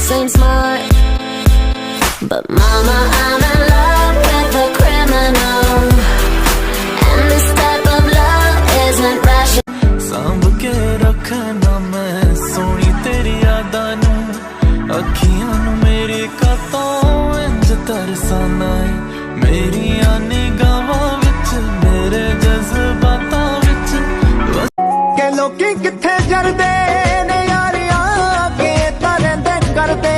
seem smart, but mama, I'm in love with a criminal, and this type of love isn't rational. Samb के रखना मैं सोनी तेरी यादां नू, अखियां नू मेरी कतों इंज तरसाना है, मेरियां निगाहां विच मेरे जज्बातां विच के लोकी किथे जरदे ने यारियां के तरंदे करदे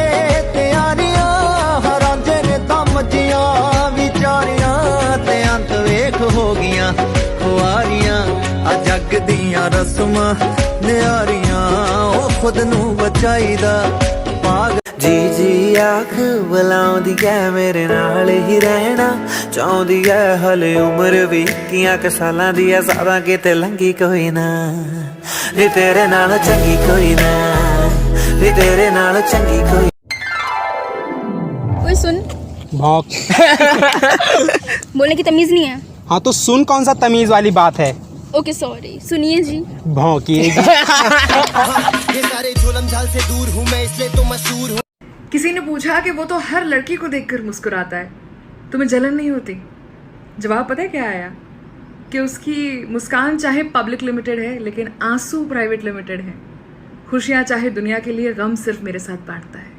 तैयारियां हरांजे ने दमजियां विचारियां ते अंत वेख हो गियां खुआरियां आ जग दियां रस्मां नियारियां ओ खुद नू बचाईदा पाग जी जी आख बुलाउंदी है मेरे नाल ही रहना चाहुंदी है हले उम्र भी कियां क सालां दी है सारा किते लंघी कोई ना नी तेरे नाल चंगी कोई ना नी तेरे नाल चंगी कोई। ओए सुन, भौंक। बोलने की तमीज नहीं है। हाँ तो सुन, कौन सा तमीज वाली बात है। ओके सॉरी, सुनिए जी। भौंकिए जी। ये सारे जुल्म झाल से दूर हूँ मैं इसलिए तो मशहूर हूँ। किसी ने पूछा कि वो तो हर लड़की को देखकर मुस्कुराता है, तुम्हें जलन नहीं होती? जवाब पता है क्या आया? कि उसकी मुस्कान चाहे पब्लिक लिमिटेड है लेकिन आंसू प्राइवेट लिमिटेड है। खुशियां चाहे दुनिया के लिए, गम सिर्फ मेरे साथ बांटता है।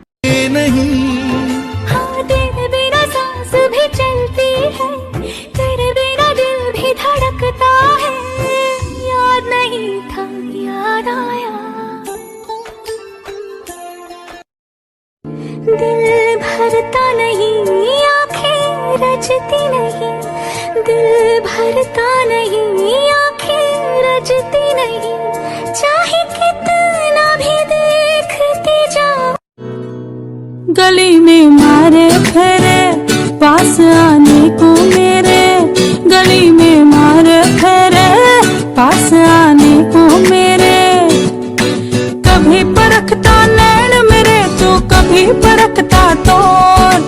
हाँ, तेरे बिना सांस भी चलती है, तेरे बिना दिल भी धड़कता है, याद नहीं था याद आया, दिल भरता नहीं आंखें रजती नहीं, दिल भरता नहीं आंखें रजती नहीं, चाहे कितना भी देखती जाओ। गली में मारे फेरे पास आने को मेरे, गली में मारे फेरे पास आने को मेरे, कभी परखता नैन मेरे तो कभी परखता तोर,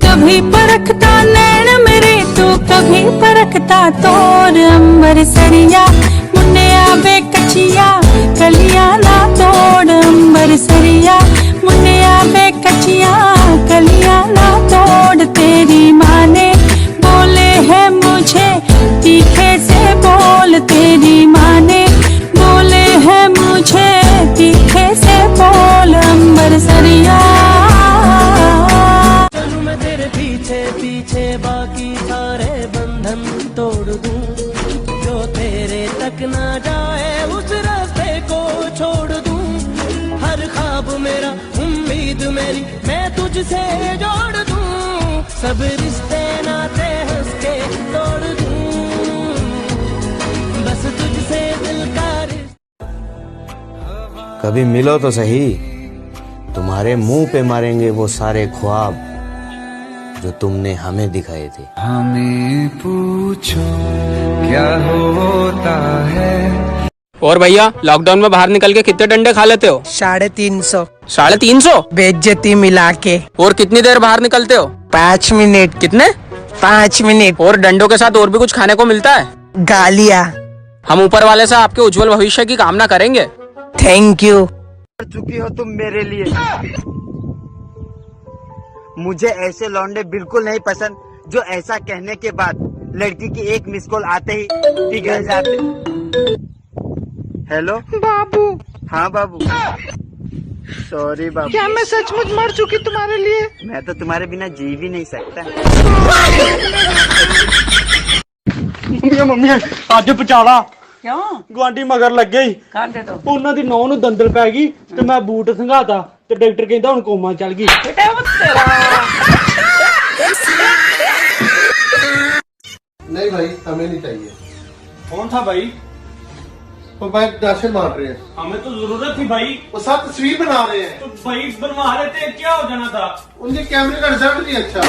कभी परखता नैन मेरे तो कभी परखता तोर, अंबर सरिया मुन्निया बेकचिया कलिया ना तोड़, अंबर सरिया मुन्निया बेकचिया कलिया ना तोड़, तेरी माँ ने बोले है मुझे तीखे से बोल, तेरी माँ ने बोले है मुझे तीखे से बोल, अंबर सरिया। चलूं मैं तेरे पीछे पीछे बाकी सारे बंधन तोड़ दूं, जो तेरे तक ना जाए उस रास्ते को छोड़ दूं, हर ख्वाब मेरा उम्मीद मेरी मैं तुझसे जोड़ दूं, सब रिश्ते नाते हंस के तोड़ दूं, बस तुझसे दिल का कभी मिलो तो सही, तुम्हारे मुंह पे मारेंगे वो सारे ख्वाब जो तुमने हमें दिखाए थे। हमें पूछो क्या होता है। और भैया, लॉकडाउन में बाहर निकल के कितने डंडे खा लेते हो? 350। 350? बेइज्जती मिला के। और कितनी देर बाहर निकलते हो? 5 मिनट। कितने? 5 मिनट। और डंडों के साथ और भी कुछ खाने को मिलता है? गालियाँ। हम ऊपर वाले से आपके उज्जवल भविष्य की कामना करेंगे। Thank you. कर चुकी हो तुम मेरे लिए। मुझे ऐसे लौंडे बिल्कुल नहीं पसंद जो ऐसा कहने के बाद लड़की की एक मिस कॉल आते ही पिघल जाते। हेलो बाबू। हाँ बाबू। सॉरी बाबू। क्या मैं सचमुच मर चुकी तुम्हारे लिए? मैं तो तुम्हारे बिना जी भी नहीं सकता। मम्मी आज पचाला क्यों? गुआंढी मगर लग गई। ਉਹਨਾਂ ਦੀ ਨੌਂ ਨੂੰ ਦੰਦਲ ਪੈ ਗਈ ਤੇ ਮੈਂ ਬੂਟ ਸੰਘਾਤਾ ਤੇ ਡਾਕਟਰ ਕਹਿੰਦਾ ਹੁਣ ਕੋਮਾ ਚੱਲ ਗਈ। नहीं भाई, हमें नहीं चाहिए। कौन था भाई? वो भाई राशन बांट रहे हैं। हमें तो जरूरत थी भाई। वो सब तस्वीर बना रहे हैं। तो भाई बनवा रहे थे, क्या हो जाना था? उनके कैमरे का रिजल्ट नहीं अच्छा।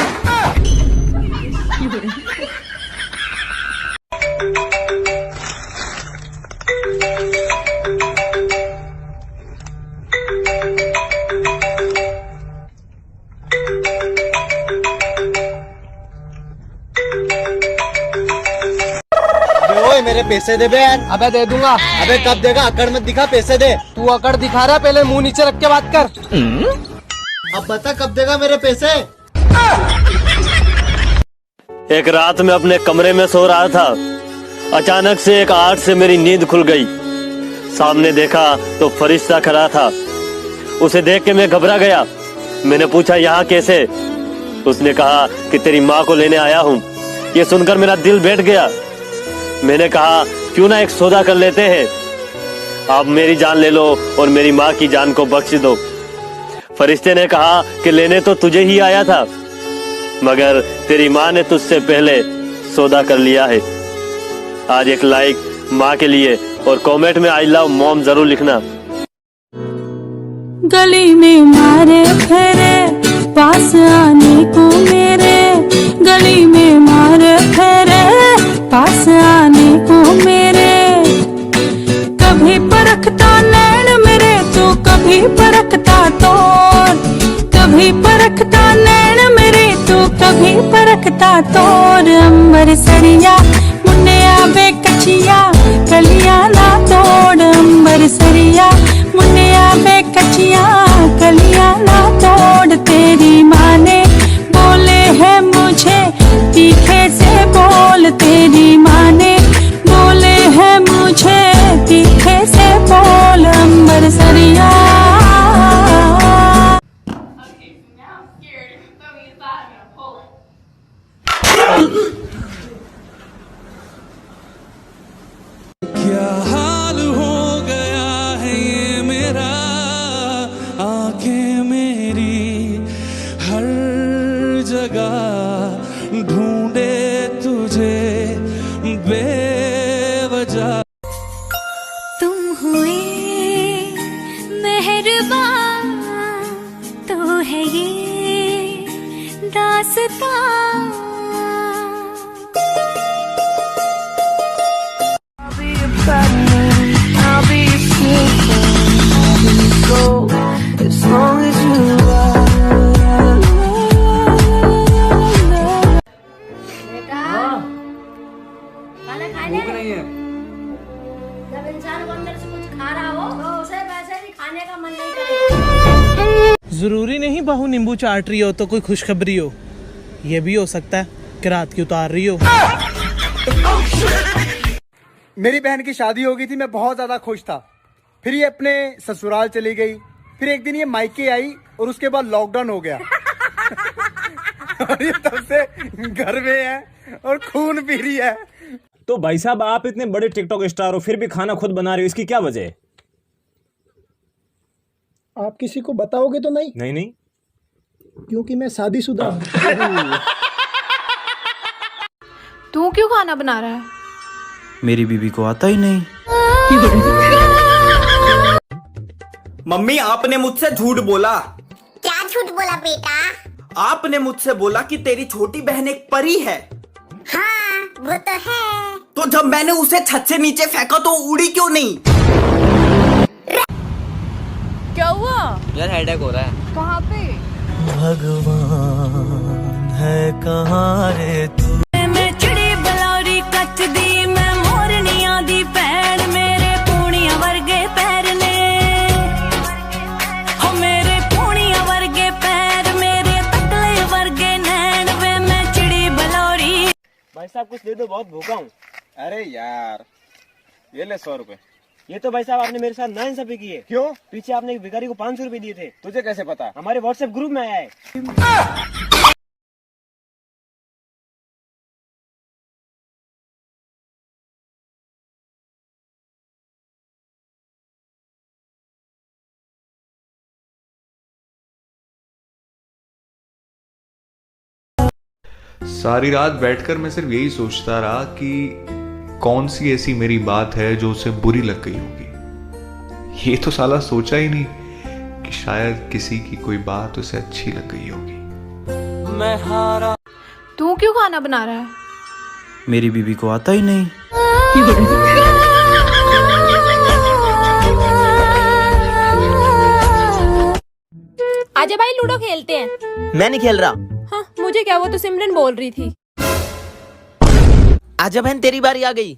मेरे पैसे दे बे यार। अबे दे दूंगा। अबे कब देगा? अकड़ मत दिखा, पैसे दे। तू अकड़ दिखा रहा, पहले मुंह नीचे रख के बात कर। अब बता कब देगा मेरे पैसे? एक रात में अपने कमरे में सो रहा था, अचानक से एक आहट से मेरी नींद खुल गई। सामने देखा तो फरिश्ता खड़ा था। उसे देख के मैं घबरा गया। मैंने पूछा यहाँ कैसे? उसने कहा कि तेरी माँ को लेने आया हूँ। ये सुनकर मेरा दिल बैठ गया। मैंने कहा क्यों ना एक सौदा कर लेते हैं, आप मेरी जान ले लो और मेरी माँ की जान को बख्श दो। फरिश्ते ने कहा कि लेने तो तुझे ही आया था, मगर तेरी माँ ने तुझसे पहले सौदा कर लिया है। आज एक लाइक माँ के लिए और कमेंट में आई लव मॉम जरूर लिखना। गली में मारे फेरे पास आने को मेरे, गली में मारे फेरे पास आने को मेरे। कभी परखता नैन मेरे तो कभी परखता तोर, कभी परखता नैन मेरे तो कभी परखता तोर। अंबर सरिया मुन्निया बेकचिया कलिया ना तोड़, अंबर सरिया मुन्निया बेकचिया कलिया ना तोड़। तेरी माँ ने बोले है मुझे तीखे से बोल, तेरी माँ ने बोले है मुझे तीखे से बोल। अंबर सरिया क्या हाल हो गया है ये मेरा, आंखें मेरी हर जगह ढूंढे तुझे बेवजह। तुम हुए मेहरबान तो है ये दास्तां। खाना खाने नहीं है। जब इंसान को अंदर से कुछ खा रहा हो तो उसे वैसे भी खाने का मन नहीं करेगा। जरूरी नहीं बहू नींबू चाट रही हो तो कोई खुशखबरी हो, ये भी हो सकता है कि रात की उतार रही हो। मेरी बहन की शादी हो गई थी, मैं बहुत ज्यादा खुश था। फिर ये अपने ससुराल चली गई, फिर एक दिन ये मायके आई और उसके बाद लॉकडाउन हो गया। और ये तब से घर में है और खून पी रही है। तो भाई साहब आप इतने बड़े टिकटॉक स्टार हो फिर भी खाना खुद बना रहे हो, इसकी क्या वजह है? आप किसी को बताओगे तो नहीं? नहीं नहीं, क्योंकि मैं शादीशुदा हूँ। तू क्यों खाना बना रहा है? मेरी बीबी को आता ही नहीं। मम्मी आपने मुझसे झूठ बोला। क्या झूठ बोला बेटा? आपने मुझसे बोला कि तेरी छोटी बहन एक परी है। हाँ वो तो है। तो जब मैंने उसे छत से नीचे फेंका तो उड़ी क्यों नहीं? क्या हुआ यार? हेडेक हो रहा है। कहाँ पे? भगवान है कहाँ रे तू? मैं चिड़ी बलौरी कच दी मैं मोरनिया दी पैर, मेरे पूनिया वर्गे पैर ने हो, मेरे पूनिया वर्गे पैर, मेरे तकले वर्गे नैन वे मैं चिड़ी बलौरी। भाई साहब कुछ दे दो, बहुत भूखा हूँ। अरे यार ये ले 100 रुपए। ये तो भाई साहब आपने मेरे साथ नाइंसाफी की है। क्यों? पीछे आपने एक भिखारी को 500 रुपए दिए थे। तुझे कैसे पता? हमारे व्हाट्सएप ग्रुप में आया है। सारी रात बैठकर मैं सिर्फ यही सोचता रहा कि कौन सी ऐसी मेरी बात है जो उसे बुरी लग गई होगी। ये तो साला सोचा ही नहीं कि शायद किसी की कोई बात उसे अच्छी लग गई होगी। मैं हारा। तू क्यों खाना बना रहा है? मेरी बीबी को आता ही नहीं। आजा भाई लूडो खेलते हैं। मैं नहीं खेल रहा। हाँ मुझे क्या, वो तो सिमरन बोल रही थी। आजा बहन तेरी बारी आ गई।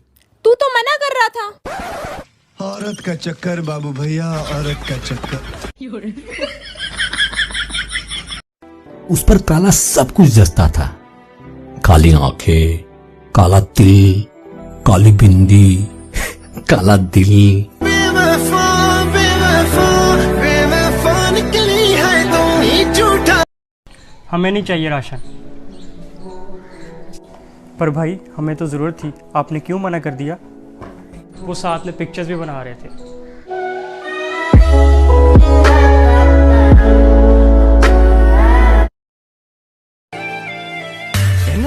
तू तो मना कर रहा था। औरत का चक्कर बाबू भैया, औरत का चक्कर। उस पर काला सब कुछ जचता था। काली आंखें, काला तिल, काली बिंदी, काला दिल। हमें नहीं चाहिए राशन। पर भाई हमें तो जरूरत थी, आपने क्यों मना कर दिया? वो साथ में पिक्चर्स भी बना रहे थे।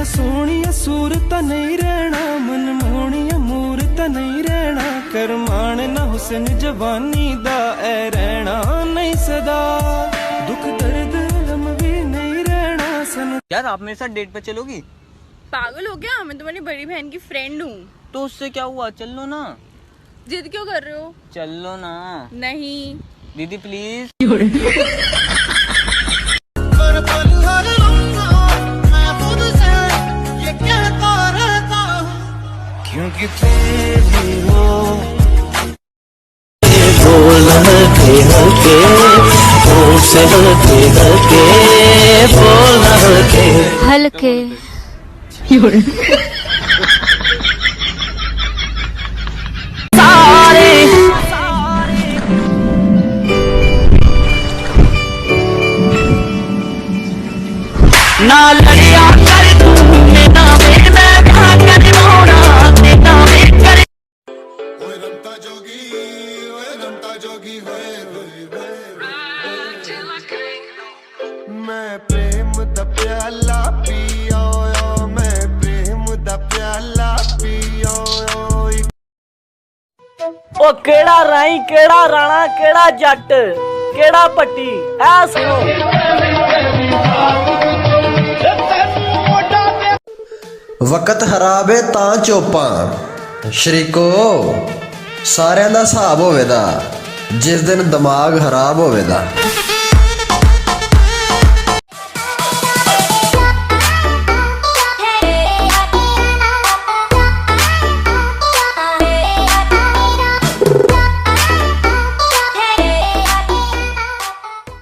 सोनिया सूरत नहीं रहना, मन मोनिया मूरत नहीं रहना, करमान ना हुसन जवानी दा ए रहना नहीं सदा, दुख दर्द अलम भी नहीं रहना सन। यार आप मेरे साथ डेट पे चलोगी? पागल हो गया? मैं तुम्हारी बड़ी बहन की फ्रेंड हूँ। तो उससे क्या हुआ, चल लो ना। जिद क्यों कर रहे हो? चल लो ना। नहीं दीदी प्लीज। क्योंकि तेरी हो बोल हल्के हल्के, बोल से हल्के हल्के, बोल हल्के हल्के। ना लड़िया कर तूने ना मेरे मैं भागन मोड़ा तेरा में कर। ओए रमता जोगी होए मैं प्रेम दा प्याला पियो, मैं प्रेम दा प्याला पियो। ओ केड़ा राई, केड़ा राणा, केड़ा जट, केड़ा पट्टी, ऐ सुनो। वक़्त खराब है तां चोपां शरीको, सारिਆਂ ਦਾ ਹਿਸਾਬ ਹੋਵੇਦਾ जिस दिन दिमाग खराब होवेदा।